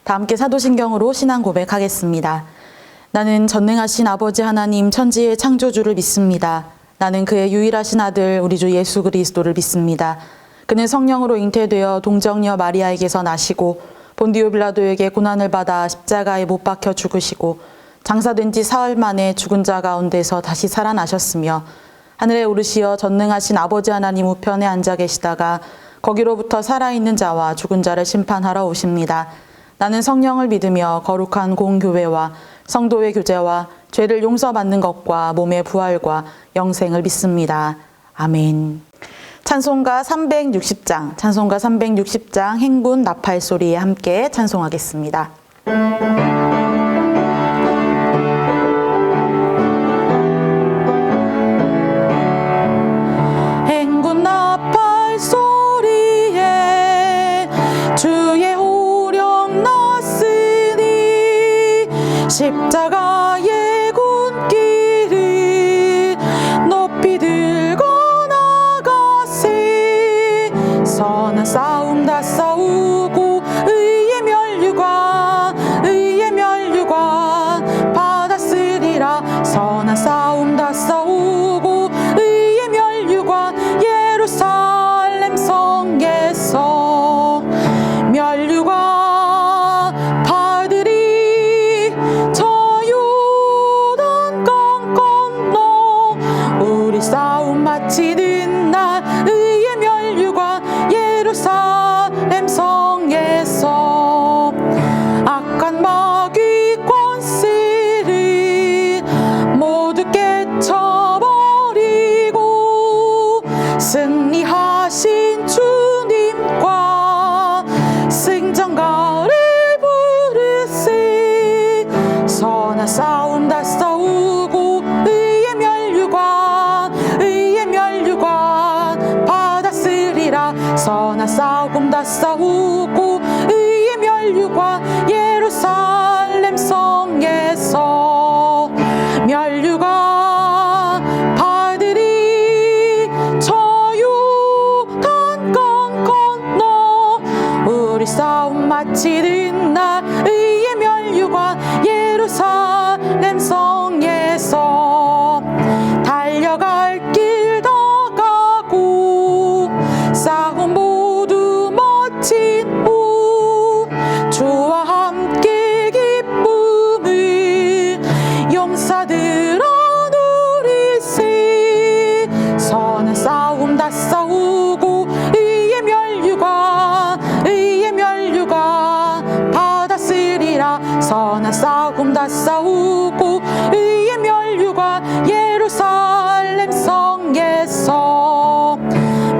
다 함께 사도신경으로 신앙 고백하겠습니다. 나는 전능하신 아버지 하나님 천지의 창조주를 믿습니다. 나는 그의 유일하신 아들 우리 주 예수 그리스도를 믿습니다. 그는 성령으로 잉태되어 동정녀 마리아에게서 나시고 본디오 빌라도에게 고난을 받아 십자가에 못 박혀 죽으시고 장사된 지 사흘 만에 죽은 자 가운데서 다시 살아나셨으며 하늘에 오르시어 전능하신 아버지 하나님 우편에 앉아 계시다가 거기로부터 살아있는 자와 죽은 자를 심판하러 오십니다. 나는 성령을 믿으며 거룩한 공교회와 성도의 교제와 죄를 용서받는 것과 몸의 부활과 영생을 믿습니다. 아멘. 찬송가 360장 행군 나팔 소리에 함께 찬송하겠습니다. 행군 나팔 소리에 주의 오령 났으니 십자가의 군기를 높이 들고 나가세. 선한 싸움 다 싸우고 의의 멸류관 받았으리라. 선한 싸움 다 싸우고 의의 멸류관 예루살렘 성에서 멸류관 받으리. 저 요단 강 건너 우리 싸움 마치는 날 의의 멸류관 예루살렘 성에서 악한 마귀 권세를 모두 깨쳐버리고 승리하신 주님과 승전가를 부르세. 선한 싸움 다 싸우고 의의 멸류관 받았으리라. 선한 싸움 다 싸우고 의의 멸류관 예루살렘 성에서 멸류관 받으리. 저 요단 강 건너 우리 싸움 마치는 날 의의 멸류관 예루살렘 성에서 달려갈 길 다 가고 싸움 모두 마친 후 주와 함께 기쁨을 용사들아 누리세. 선한 싸움 다 싸우고 의의 멸류관 받았으리라. 선한 싸움 다 싸우고 의의 멸류관 예루살렘 성에서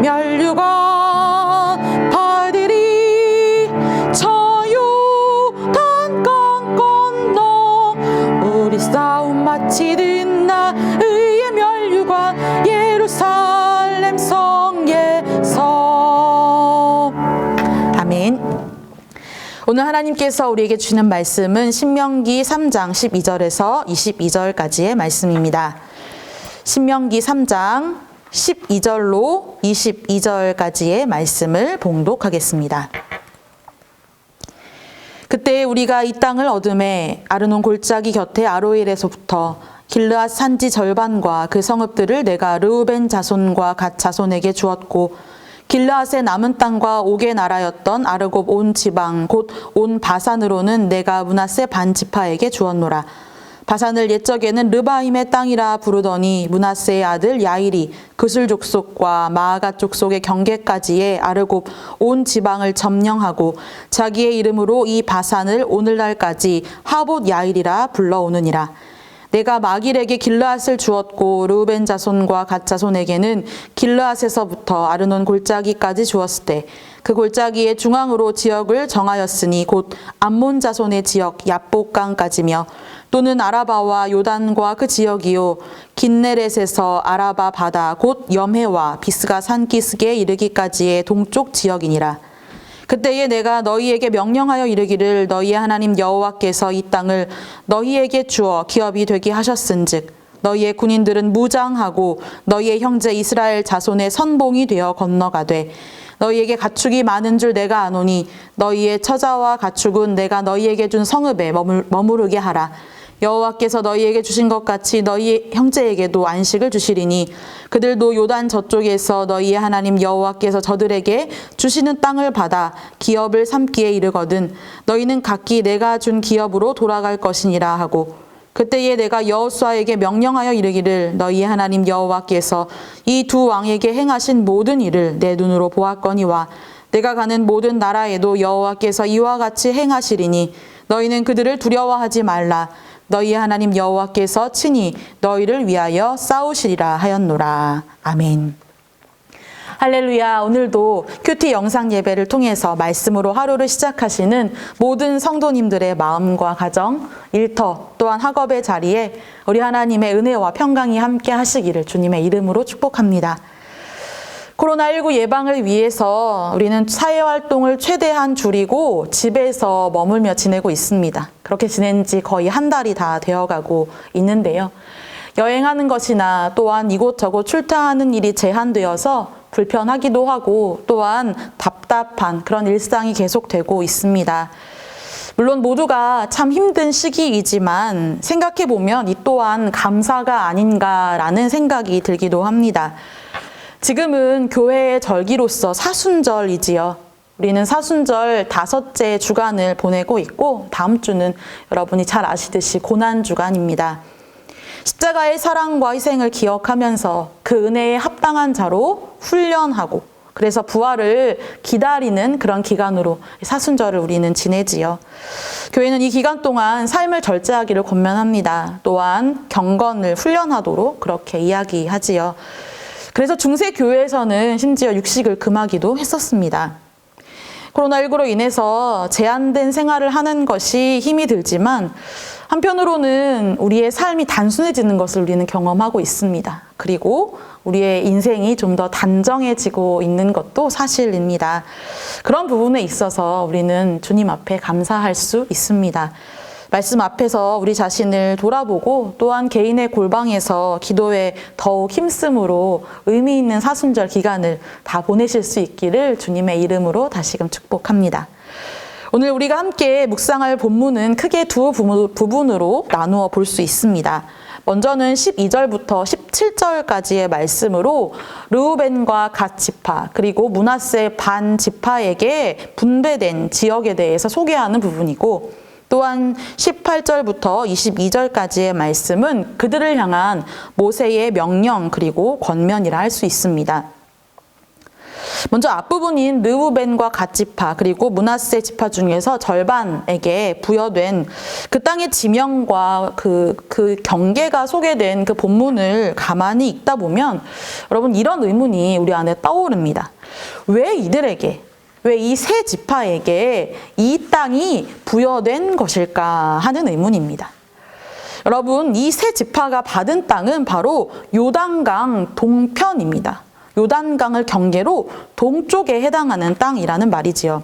멸류관 받으리. 저 요단 강 건너 우리 싸움 마치는 날 의의 멸류관 예루살렘 성에서. 아멘. 오늘 하나님께서 우리에게 주시는 말씀은 신명기 3장 12절에서 22절까지의 말씀입니다. 신명기 3장 12절로 22절까지의 말씀을 봉독하겠습니다. 그때 우리가 이 땅을 얻음에 아르논 골짜기 곁에 아로엘에서부터 길르앗 산지 절반과 그 성읍들을 내가 르우벤 자손과 갓 자손에게 주었고 길르앗의 남은 땅과 옥의 나라였던 아르곱 온 지방 곧 온 바산으로는 내가 므낫세 반 지파에게 주었노라. 바산을 옛적에는 르바임의 땅이라 부르더니 므낫세의 아들 야일이 그술 족속과 마아갓 족속의 경계까지의 아르곱 온 지방을 점령하고 자기의 이름으로 이 바산을 오늘날까지 하봇 야일이라 불러오느니라. 내가 마길에게 길르앗을 주었고 르우벤 자손과 갓 자손에게는 길르앗에서부터 아르논 골짜기까지 주었을 때 그 골짜기의 중앙으로 지역을 정하였으니 곧 암몬 자손의 지역 야복강까지며 또는 아라바와 요단과 그 지역이요 긴네렛에서 아라바 바다 곧 염해와 비스가 산기슭에 이르기까지의 동쪽 지역이니라. 그때에 내가 너희에게 명령하여 이르기를 너희의 하나님 여호와께서 이 땅을 너희에게 주어 기업이 되게 하셨은즉 너희의 군인들은 무장하고 너희의 형제 이스라엘 자손의 선봉이 되어 건너가되 너희에게 가축이 많은 줄 내가 아노니 너희의 처자와 가축은 내가 너희에게 준 성읍에 머무르게 하라. 여호와께서 너희에게 주신 것 같이 너희 형제에게도 안식을 주시리니 그들도 요단 저쪽에서 너희의 하나님 여호와께서 저들에게 주시는 땅을 받아 기업을 삼기에 이르거든 너희는 각기 내가 준 기업으로 돌아갈 것이니라 하고 그때에 내가 여호수아에게 명령하여 이르기를 너희의 하나님 여호와께서 이 두 왕에게 행하신 모든 일을 내 눈으로 보았거니와 내가 가는 모든 나라에도 여호와께서 이와 같이 행하시리니 너희는 그들을 두려워하지 말라. 너희 하나님 여호와께서 친히 너희를 위하여 싸우시리라 하였노라. 아멘. 할렐루야. 오늘도 큐티 영상 예배를 통해서 말씀으로 하루를 시작하시는 모든 성도님들의 마음과 가정, 일터 또한 학업의 자리에 우리 하나님의 은혜와 평강이 함께 하시기를 주님의 이름으로 축복합니다. 코로나19 예방을 위해서 우리는 사회활동을 최대한 줄이고 집에서 머물며 지내고 있습니다. 그렇게 지낸 지 거의 한 달이 다 되어가고 있는데요. 여행하는 것이나 또한 이곳저곳 출타하는 일이 제한되어서 불편하기도 하고 또한 답답한 그런 일상이 계속되고 있습니다. 물론 모두가 참 힘든 시기이지만 생각해보면 이 또한 감사가 아닌가라는 생각이 들기도 합니다. 지금은 교회의 절기로서 사순절이지요. 우리는 사순절 5째 주간을 보내고 있고 다음 주는 여러분이 잘 아시듯이 고난주간입니다. 십자가의 사랑과 희생을 기억하면서 그 은혜에 합당한 자로 훈련하고 그래서 부활을 기다리는 그런 기간으로 사순절을 우리는 지내지요. 교회는 이 기간 동안 삶을 절제하기를 권면합니다. 또한 경건을 훈련하도록 그렇게 이야기하지요. 그래서 중세 교회에서는 심지어 육식을 금하기도 했었습니다. 코로나19로 인해서 제한된 생활을 하는 것이 힘이 들지만 한편으로는 우리의 삶이 단순해지는 것을 우리는 경험하고 있습니다. 그리고 우리의 인생이 좀 더 단정해지고 있는 것도 사실입니다. 그런 부분에 있어서 우리는 주님 앞에 감사할 수 있습니다. 말씀 앞에서 우리 자신을 돌아보고 또한 개인의 골방에서 기도에 더욱 힘쓰므로 의미 있는 사순절 기간을 다 보내실 수 있기를 주님의 이름으로 다시금 축복합니다. 오늘 우리가 함께 묵상할 본문은 크게 두 부분으로 나누어 볼 수 있습니다. 먼저는 12절부터 17절까지의 말씀으로 르우벤과 갓 지파 그리고 므낫세 반 지파에게 분배된 지역에 대해서 소개하는 부분이고 또한 18절부터 22절까지의 말씀은 그들을 향한 모세의 명령 그리고 권면이라 할 수 있습니다. 먼저 앞부분인 르우벤과 갓 지파 그리고 므낫세 지파 중에서 절반에게 부여된 그 땅의 지명과 그 경계가 소개된 그 본문을 가만히 읽다 보면 여러분 이런 의문이 우리 안에 떠오릅니다. 왜 이들에게 왜 이 세 지파에게 이 땅이 부여된 것일까 하는 의문입니다. 여러분 이 세 지파가 받은 땅은 바로 요단강 동편입니다. 요단강을 경계로 동쪽에 해당하는 땅이라는 말이지요.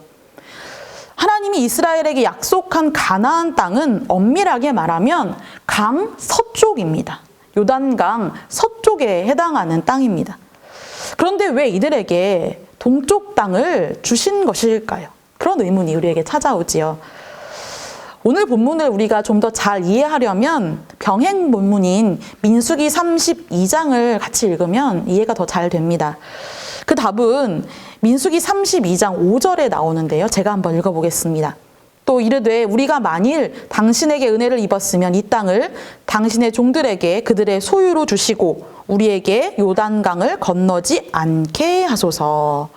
하나님이 이스라엘에게 약속한 가나안 땅은 엄밀하게 말하면 강 서쪽입니다. 요단강 서쪽에 해당하는 땅입니다. 그런데 왜 이들에게 동쪽 땅을 주신 것일까요? 그런 의문이 우리에게 찾아오지요. 오늘 본문을 우리가 좀 더 잘 이해하려면 병행 본문인 민수기 32장을 같이 읽으면 이해가 더 잘 됩니다. 그 답은 민수기 32장 5절에 나오는데요. 제가 한번 읽어보겠습니다. 또 이르되 우리가 만일 당신에게 은혜를 입었으면 이 땅을 당신의 종들에게 그들의 소유로 주시고 우리에게 요단강을 건너지 않게 하소서.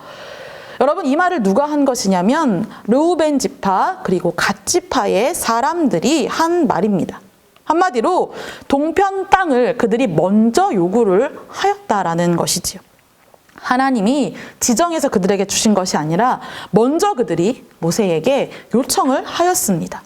여러분 이 말을 누가 한 것이냐면 르우벤 지파 그리고 갓 지파의 사람들이 한 말입니다. 한마디로 동편 땅을 그들이 먼저 요구를 하였다라는 것이지요. 하나님이 지정해서 그들에게 주신 것이 아니라 먼저 그들이 모세에게 요청을 하였습니다.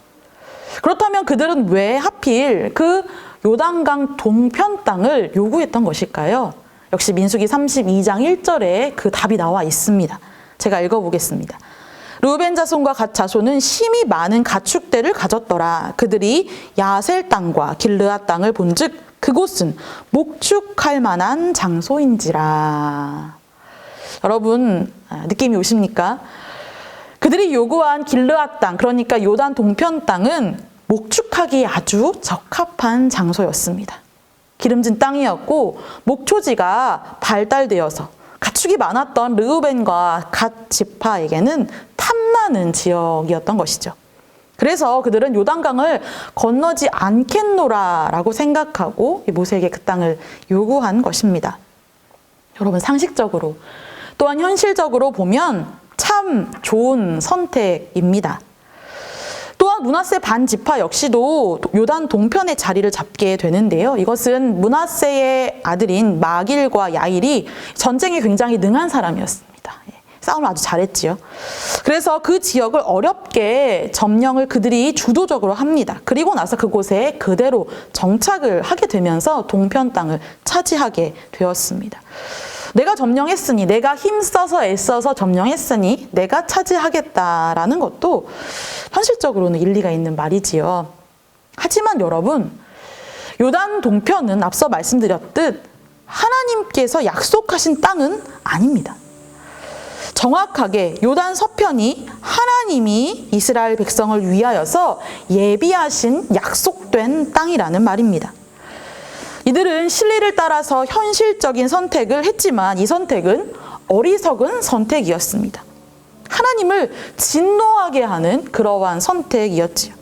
그렇다면 그들은 왜 하필 그 요단강 동편 땅을 요구했던 것일까요? 역시 민수기 32장 1절에 그 답이 나와 있습니다. 제가 읽어보겠습니다. 르우벤 자손과 갓 자손은 심히 많은 가축대를 가졌더라. 그들이 야셀 땅과 길르앗 땅을 본즉 그곳은 목축할 만한 장소인지라. 여러분 느낌이 오십니까? 그들이 요구한 길르앗 땅, 그러니까 요단 동편 땅은 목축하기에 아주 적합한 장소였습니다. 기름진 땅이었고 목초지가 발달되어서 가축이 많았던 르우벤과 갓 지파에게는 탐나는 지역이었던 것이죠. 그래서 그들은 요단강을 건너지 않겠노라라고 생각하고 모세에게 그 땅을 요구한 것입니다. 여러분 상식적으로 또한 현실적으로 보면 참 좋은 선택입니다. 또한 므낫세 반지파 역시도 요단 동편에 자리를 잡게 되는데요. 이것은 므낫세의 아들인 마길과 야일이 전쟁에 굉장히 능한 사람이었습니다. 싸움을 아주 잘했지요. 그래서 그 지역을 어렵게 점령을 그들이 주도적으로 합니다. 그리고 나서 그곳에 그대로 정착을 하게 되면서 동편 땅을 차지하게 되었습니다. 내가 점령했으니, 내가 힘써서 애써서 점령했으니 내가 차지하겠다라는 것도 현실적으로는 일리가 있는 말이지요. 하지만 여러분, 요단 동편은 앞서 말씀드렸듯 하나님께서 약속하신 땅은 아닙니다. 정확하게 요단 서편이 하나님이 이스라엘 백성을 위하여서 예비하신 약속된 땅이라는 말입니다. 이들은 실리를 따라서 현실적인 선택을 했지만 이 선택은 어리석은 선택이었습니다. 하나님을 진노하게 하는 그러한 선택이었지요.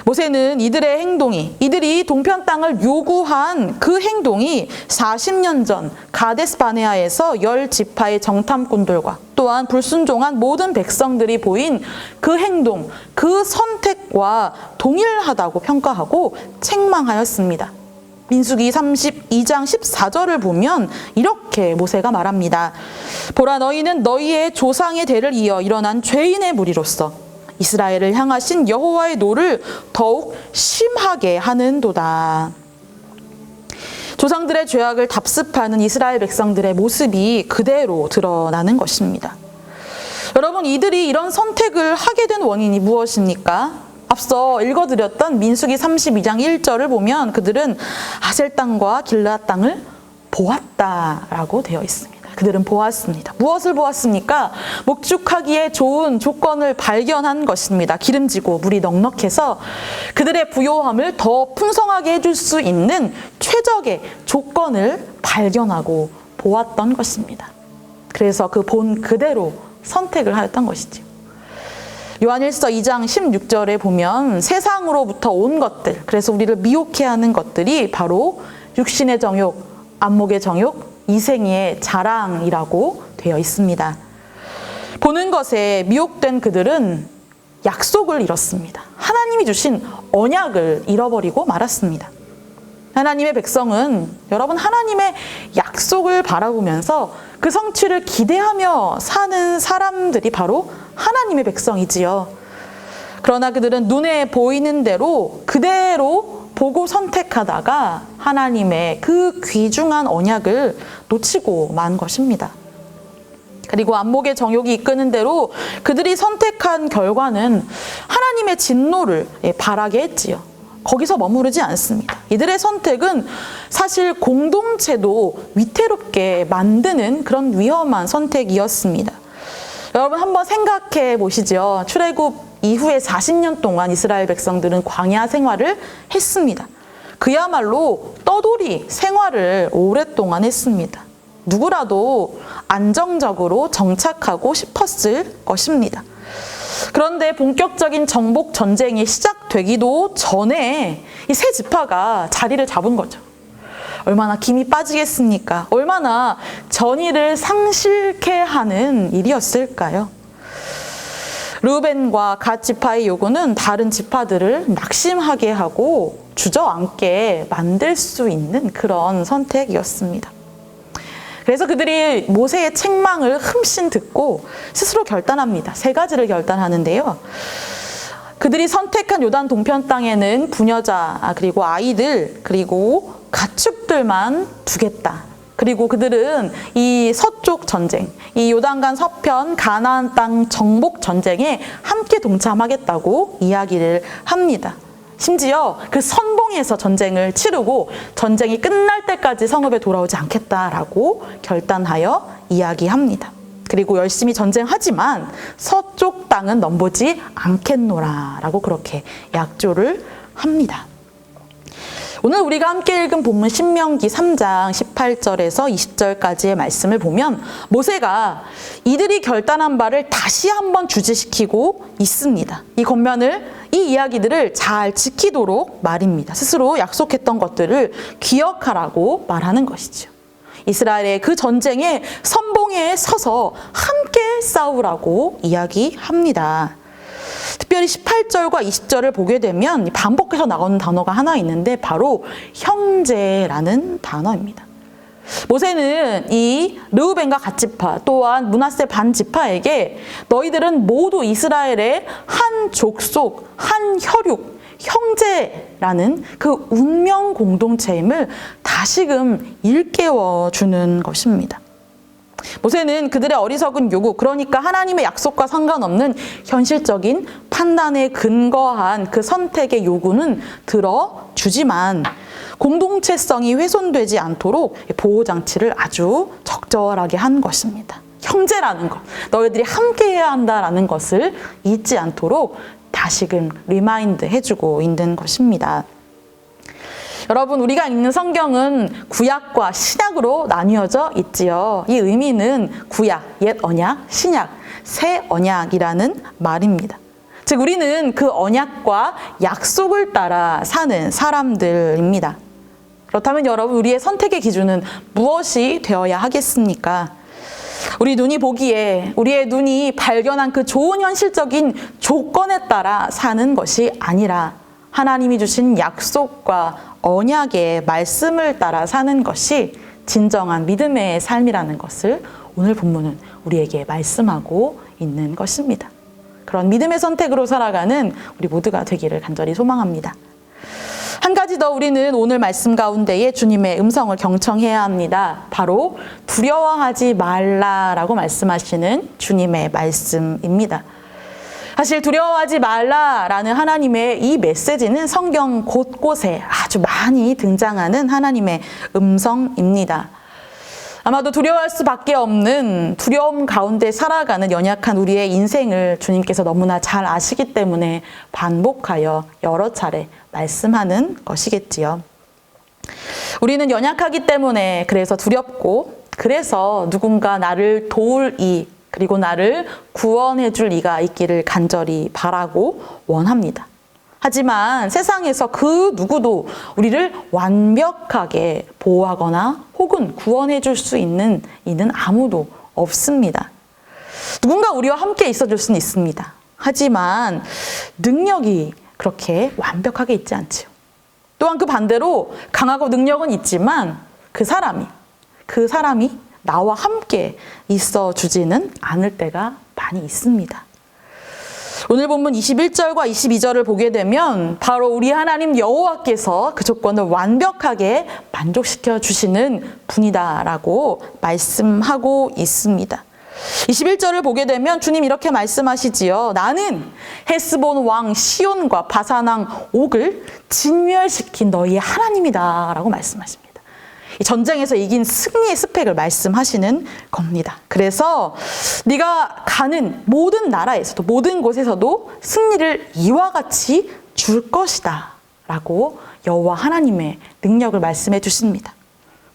모세는 이들의 행동이, 이들이 동편 땅을 요구한 그 행동이 40년 전 가데스 바네아에서 10지파의 정탐꾼들과 또한 불순종한 모든 백성들이 보인 그 행동, 그 선택과 동일하다고 평가하고 책망하였습니다. 민수기 32장 14절을 보면 이렇게 모세가 말합니다. 보라, 너희는 너희의 조상의 대를 이어 일어난 죄인의 무리로서 이스라엘을 향하신 여호와의 노를 더욱 심하게 하는도다. 조상들의 죄악을 답습하는 이스라엘 백성들의 모습이 그대로 드러나는 것입니다. 여러분, 이들이 이런 선택을 하게 된 원인이 무엇입니까? 앞서 읽어드렸던 민수기 32장 1절을 보면 그들은 아셀 땅과 길르앗 땅을 보았다라고 되어 있습니다. 그들은 보았습니다. 무엇을 보았습니까? 목축하기에 좋은 조건을 발견한 것입니다. 기름지고 물이 넉넉해서 그들의 부요함을 더 풍성하게 해줄 수 있는 최적의 조건을 발견하고 보았던 것입니다. 그래서 그 본 그대로 선택을 하였던 것이죠. 요한일서 2장 16절에 보면 세상으로부터 온 것들, 그래서 우리를 미혹해 하는 것들이 바로 육신의 정욕, 안목의 정욕, 이생의 자랑이라고 되어 있습니다. 보는 것에 미혹된 그들은 약속을 잃었습니다. 하나님이 주신 언약을 잃어버리고 말았습니다. 하나님의 백성은 여러분 하나님의 약속을 바라보면서 그 성취를 기대하며 사는 사람들이 바로 하나님의 백성이지요. 그러나 그들은 눈에 보이는 대로 그대로 보고 선택하다가 하나님의 그 귀중한 언약을 놓치고 만 것입니다. 그리고 안목의 정욕이 이끄는 대로 그들이 선택한 결과는 하나님의 진노를 바라게 했지요. 거기서 머무르지 않습니다. 이들의 선택은 사실 공동체도 위태롭게 만드는 그런 위험한 선택이었습니다. 여러분 한번 생각해 보시죠. 출애굽 이후에 40년 동안 이스라엘 백성들은 광야 생활을 했습니다. 그야말로 떠돌이 생활을 오랫동안 했습니다. 누구라도 안정적으로 정착하고 싶었을 것입니다. 그런데 본격적인 정복 전쟁이 시작되기도 전에 이 세 지파가 자리를 잡은 거죠. 얼마나 김이 빠지겠습니까? 얼마나 전의를 상실케 하는 일이었을까요? 르우벤과 갓 지파의 요구는 다른 지파들을 낙심하게 하고 주저앉게 만들 수 있는 그런 선택이었습니다. 그래서 그들이 모세의 책망을 흠씬 듣고 스스로 결단합니다. 세 가지를 결단하는데요. 그들이 선택한 요단 동편 땅에는 부녀자, 그리고 아이들, 그리고 가축들만 두겠다. 그리고 그들은 이 서쪽 전쟁, 이 요단강 서편 가나안 땅 정복 전쟁에 함께 동참하겠다고 이야기를 합니다. 심지어 그 선봉에서 전쟁을 치르고 전쟁이 끝날 때까지 성읍에 돌아오지 않겠다라고 결단하여 이야기합니다. 그리고 열심히 전쟁하지만 서쪽 땅은 넘보지 않겠노라 라고 그렇게 약조를 합니다. 오늘 우리가 함께 읽은 본문 신명기 3장 18절에서 20절까지의 말씀을 보면 모세가 이들이 결단한 바를 다시 한번 주지시키고 있습니다. 이 이야기들을 잘 지키도록 말입니다. 스스로 약속했던 것들을 기억하라고 말하는 것이죠. 이스라엘의 그 전쟁의 선봉에 서서 함께 싸우라고 이야기합니다. 특별히 18절과 20절을 보게 되면 반복해서 나오는 단어가 하나 있는데 바로 형제라는 단어입니다. 모세는 이 르우벤과 갓지파 또한 므낫세 반지파에게 너희들은 모두 이스라엘의 한 족속, 한 혈육, 형제라는 그 운명 공동체임을 다시금 일깨워 주는 것입니다. 모세는 그들의 어리석은 요구, 그러니까 하나님의 약속과 상관없는 현실적인 판단에 근거한 그 선택의 요구는 들어주지만 공동체성이 훼손되지 않도록 보호장치를 아주 적절하게 한 것입니다. 형제라는 것, 너희들이 함께해야 한다라는 것을 잊지 않도록 다시금 리마인드 해주고 있는 것입니다. 여러분, 우리가 읽는 성경은 구약과 신약으로 나뉘어져 있지요. 이 의미는 구약, 옛 언약, 신약, 새 언약이라는 말입니다. 즉 우리는 그 언약과 약속을 따라 사는 사람들입니다. 그렇다면 여러분, 우리의 선택의 기준은 무엇이 되어야 하겠습니까? 우리 눈이 보기에 우리의 눈이 발견한 그 좋은 현실적인 조건에 따라 사는 것이 아니라 하나님이 주신 약속과 언약의 말씀을 따라 사는 것이 진정한 믿음의 삶이라는 것을 오늘 본문은 우리에게 말씀하고 있는 것입니다. 그런 믿음의 선택으로 살아가는 우리 모두가 되기를 간절히 소망합니다. 한 가지 더 우리는 오늘 말씀 가운데에 주님의 음성을 경청해야 합니다. 바로 두려워하지 말라라고 말씀하시는 주님의 말씀입니다. 사실 두려워하지 말라라는 하나님의 이 메시지는 성경 곳곳에 아주 많이 등장하는 하나님의 음성입니다. 아마도 두려워할 수밖에 없는 두려움 가운데 살아가는 연약한 우리의 인생을 주님께서 너무나 잘 아시기 때문에 반복하여 여러 차례 말씀하는 것이겠지요. 우리는 연약하기 때문에 그래서 두렵고 그래서 누군가 나를 도울 이 그리고 나를 구원해 줄 이가 있기를 간절히 바라고 원합니다. 하지만 세상에서 그 누구도 우리를 완벽하게 보호하거나 혹은 구원해 줄 수 있는 이는 아무도 없습니다. 누군가 우리와 함께 있어 줄 수는 있습니다. 하지만 능력이 그렇게 완벽하게 있지 않지요. 또한 그 반대로 강하고 능력은 있지만 그 사람이 나와 함께 있어 주지는 않을 때가 많이 있습니다. 오늘 본문 21절과 22절을 보게 되면 바로 우리 하나님 여호와께서 그 조건을 완벽하게 만족시켜 주시는 분이다라고 말씀하고 있습니다. 21절을 보게 되면 주님 이렇게 말씀하시지요. 나는 헤스본 왕 시온과 바산 왕 옥을 진멸시킨 너희의 하나님이다 라고 말씀하십니다. 이 전쟁에서 이긴 승리의 스펙을 말씀하시는 겁니다. 그래서 네가 가는 모든 나라에서도 모든 곳에서도 승리를 이와 같이 줄 것이다 라고 여호와 하나님의 능력을 말씀해 주십니다.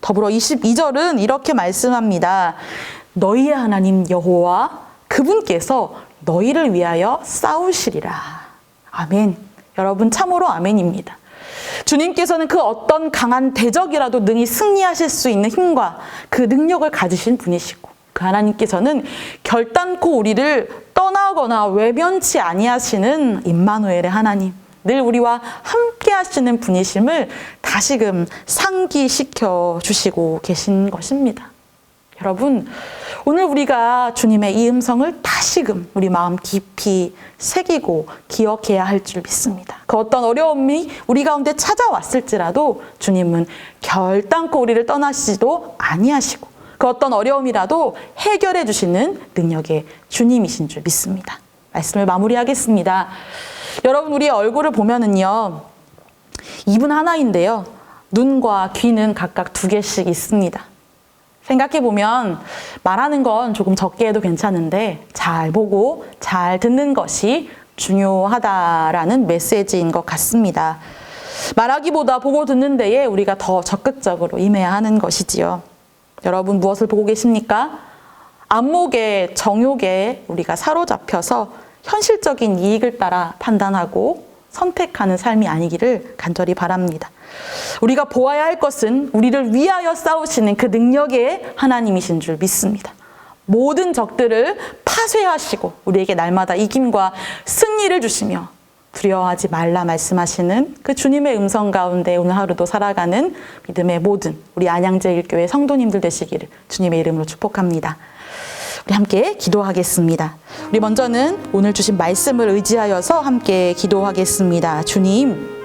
더불어 22절은 이렇게 말씀합니다. 너희의 하나님 여호와 그분께서 너희를 위하여 싸우시리라. 아멘. 여러분 참으로 아멘입니다. 주님께서는 그 어떤 강한 대적이라도 능히 승리하실 수 있는 힘과 그 능력을 가지신 분이시고 그 하나님께서는 결단코 우리를 떠나거나 외면치 아니하시는 임마누엘의 하나님, 늘 우리와 함께 하시는 분이심을 다시금 상기시켜 주시고 계신 것입니다. 여러분, 오늘 우리가 주님의 이 음성을 다시금 우리 마음 깊이 새기고 기억해야 할 줄 믿습니다. 그 어떤 어려움이 우리 가운데 찾아왔을지라도 주님은 결단코 우리를 떠나시지도 아니하시고 그 어떤 어려움이라도 해결해 주시는 능력의 주님이신 줄 믿습니다. 말씀을 마무리하겠습니다. 여러분, 우리의 얼굴을 보면은요, 입은 하나인데요, 눈과 귀는 각각 2개씩 있습니다. 생각해보면 말하는 건 조금 적게 해도 괜찮은데 잘 보고 잘 듣는 것이 중요하다라는 메시지인 것 같습니다. 말하기보다 보고 듣는 데에 우리가 더 적극적으로 임해야 하는 것이지요. 여러분 무엇을 보고 계십니까? 안목에 정욕에 우리가 사로잡혀서 현실적인 이익을 따라 판단하고 선택하는 삶이 아니기를 간절히 바랍니다. 우리가 보아야 할 것은 우리를 위하여 싸우시는 그 능력의 하나님이신 줄 믿습니다. 모든 적들을 파쇄하시고 우리에게 날마다 이김과 승리를 주시며 두려워하지 말라 말씀하시는 그 주님의 음성 가운데 오늘 하루도 살아가는 믿음의 모든 우리 안양제일교회 성도님들 되시기를 주님의 이름으로 축복합니다. 우리 함께 기도하겠습니다. 우리 먼저는 오늘 주신 말씀을 의지하여서 함께 기도하겠습니다. 주님,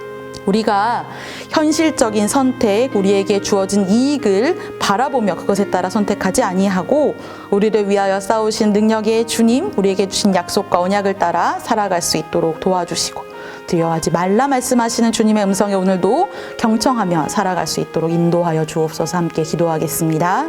우리가 현실적인 선택, 우리에게 주어진 이익을 바라보며 그것에 따라 선택하지 아니하고 우리를 위하여 싸우신 능력의 주님, 우리에게 주신 약속과 언약을 따라 살아갈 수 있도록 도와주시고 두려워하지 말라 말씀하시는 주님의 음성에 오늘도 경청하며 살아갈 수 있도록 인도하여 주옵소서. 함께 기도하겠습니다.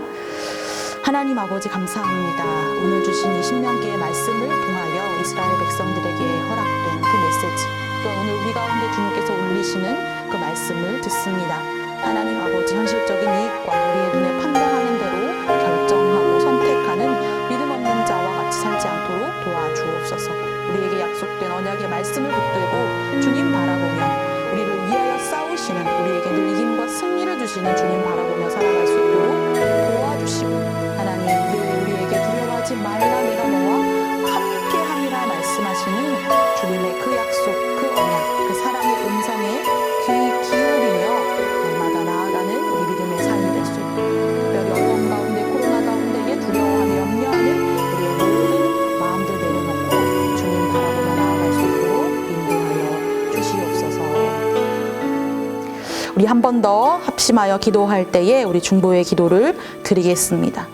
하나님 아버지 감사합니다. 오늘 주신 이 신명기의 말씀을 통하여 이스라엘 백성들에게 허락된 그 메시지, 또 오늘 우리 가운데 주님께서 올리시는 그 말씀을 듣습니다. 하나님 아버지 현실적인 이익과 우리의 눈에 판단하는 대로 결정하고 선택하는 믿음 없는 자와 같이 살지 않도록 도와주옵소서. 우리에게 약속된 언약의 말씀을 붙들고 주님 바라보며 우리를 위하여 싸우시는, 우리에게 늘 이김과 승리를 주시는 주님 바라보며 살아갈 수 있도록 도와주시고, 하나님 늘 우리에게 두려워하지 말라 내가 너와 함께함이라 말씀하시는 주님의 그 약속, 그 언약, 그 사랑의 음성에 귀 기울이며 날마다 나아가는 우리 믿음의 삶이 될 수 있고, 특별히 어려움 가운데 코로나 가운데에 두려워하며 염려하는 우리의 모든 마음들 내려놓고 주님 바라보며 나아갈 수 있도록 인도하여 주시옵소서. 우리 한 번 더 합심하여 기도할 때에 우리 중보의 기도를 드리겠습니다.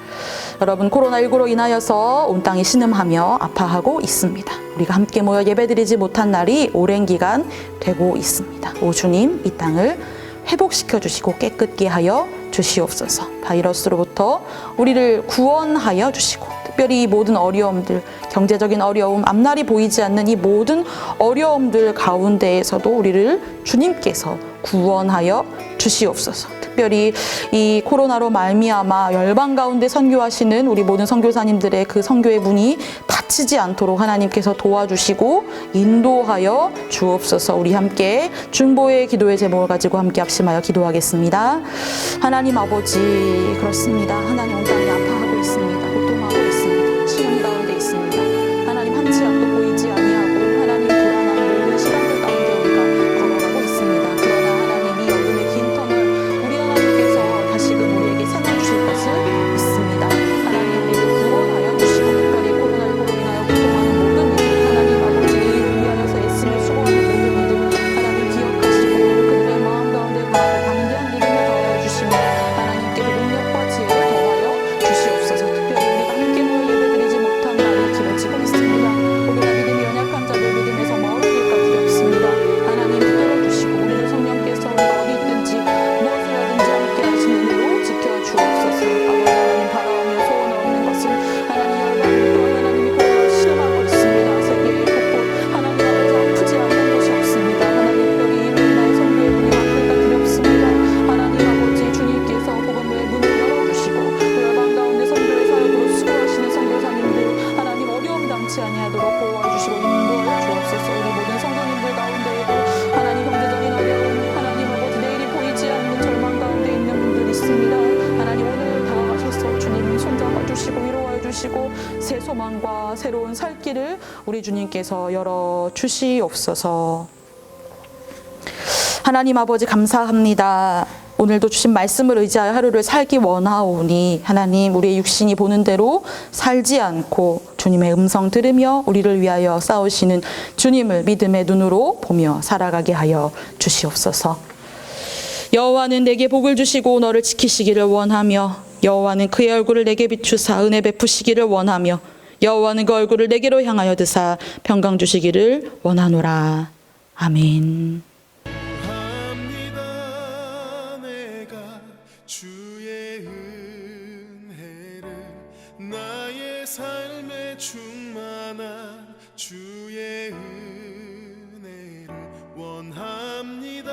여러분, 코로나19로 인하여서 온 땅이 신음하며 아파하고 있습니다. 우리가 함께 모여 예배드리지 못한 날이 오랜 기간 되고 있습니다. 오 주님, 이 땅을 회복시켜 주시고 깨끗게 하여 주시옵소서. 바이러스로부터 우리를 구원하여 주시고, 특별히 이 모든 어려움들, 경제적인 어려움, 앞날이 보이지 않는 이 모든 어려움들 가운데에서도 우리를 주님께서 구원하여 주시옵소서. 특별히 이 코로나로 말미암아 열방 가운데 선교하시는 우리 모든 선교사님들의 그 선교의 문이 닫히지 않도록 하나님께서 도와주시고 인도하여 주옵소서. 우리 함께 중보의 기도의 제목을 가지고 함께 합심하여 기도하겠습니다. 하나님 아버지, 그렇습니다. 하나님 온 땅이 아파하고 있습니다. 고통하고 있습니다. 신음 가운데 있습니다. 하나님 한치 앞도 보이지 아니하고 하나님 불안한 모든 시간들 가운데 우리가 걸어가고 있습니다. 그러나 하나님 이 어둠의 긴 터널 우리 하나님께서 다시금 우리에게 새날 주실 것을 믿습니다. 하나님 우리를 구원하여 주시고, 특별히 코로나19로 인하여 고통하는 모든 이들, 하나님 아버지 이를 위하여서 애쓰며 수고하는 모든 이들 하나님 기억하시고 그들의 마음 가운데 담대한 믿음을 더하여 주시며 하나님께 능력과 지혜를 더하여 주시옵소서. 특별히 우리가 함께 모여 예배드리지 못한 날이 길어지고 있습니다. 혹여나 믿음이 연약한 자들 믿음에서 멀어질까 두렵습니다. 하나님 붙들어 주시고 우리를 성령께서 우리가 어디 있든지 무엇을 하든지 함께 하시는 대로 지켜주옵소서. 아버지 하나님, 바라오며 소원을 얻는 것은 하나님 열방 또한 하나님이 코로나를 실험하고 있습니다. 세계의 곳곳 하나님 아버지 아프지 않는 곳이 없습니다. 하나님 특별히 이로 인하여 선교의 문이 막힐까 두렵습니다. 하나님 아버지 주님께서 복음의 문을 열어주시고 열방 가운데 선교의 사역으로 수고하시는 선교사님들 하나님 어려움 당치 아니하도록 보호해 주시고 인도하여 주옵소서. 우리 모든 성도님들 가운데에도 하나님 경제적인 어려움, 하나님 아버지 내일이 보이지 않는 절망 가운데 있는 분들 있습니다. 하나님 오늘 다가가셔서 주님 손잡아 주시고 위로하여 주시고 새 소망과 새로운 살 길을 우리 주님께서 열어 주시옵소서. 하나님 아버지 감사합니다. 오늘도 주신 말씀을 의지하여 하루를 살기 원하오니 하나님 우리의 육신이 보는 대로 살지 않고 주님의 음성 들으며 우리를 위하여 싸우시는 주님을 믿음의 눈으로 보며 살아가게 하여 주시옵소서. 여호와는 내게 복을 주시고 너를 지키시기를 원하며 여호와는 그의 얼굴을 내게 비추사 은혜 베푸시기를 원하며 여호와는 그 얼굴을 내게로 향하여 드사 평강 주시기를 원하노라. 아멘. 주의 은혜를 삶에 충만한 주의 은혜를 원합니다.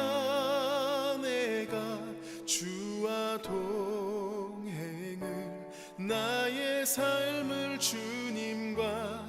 내가 주와 동행을 나의 삶을 주님과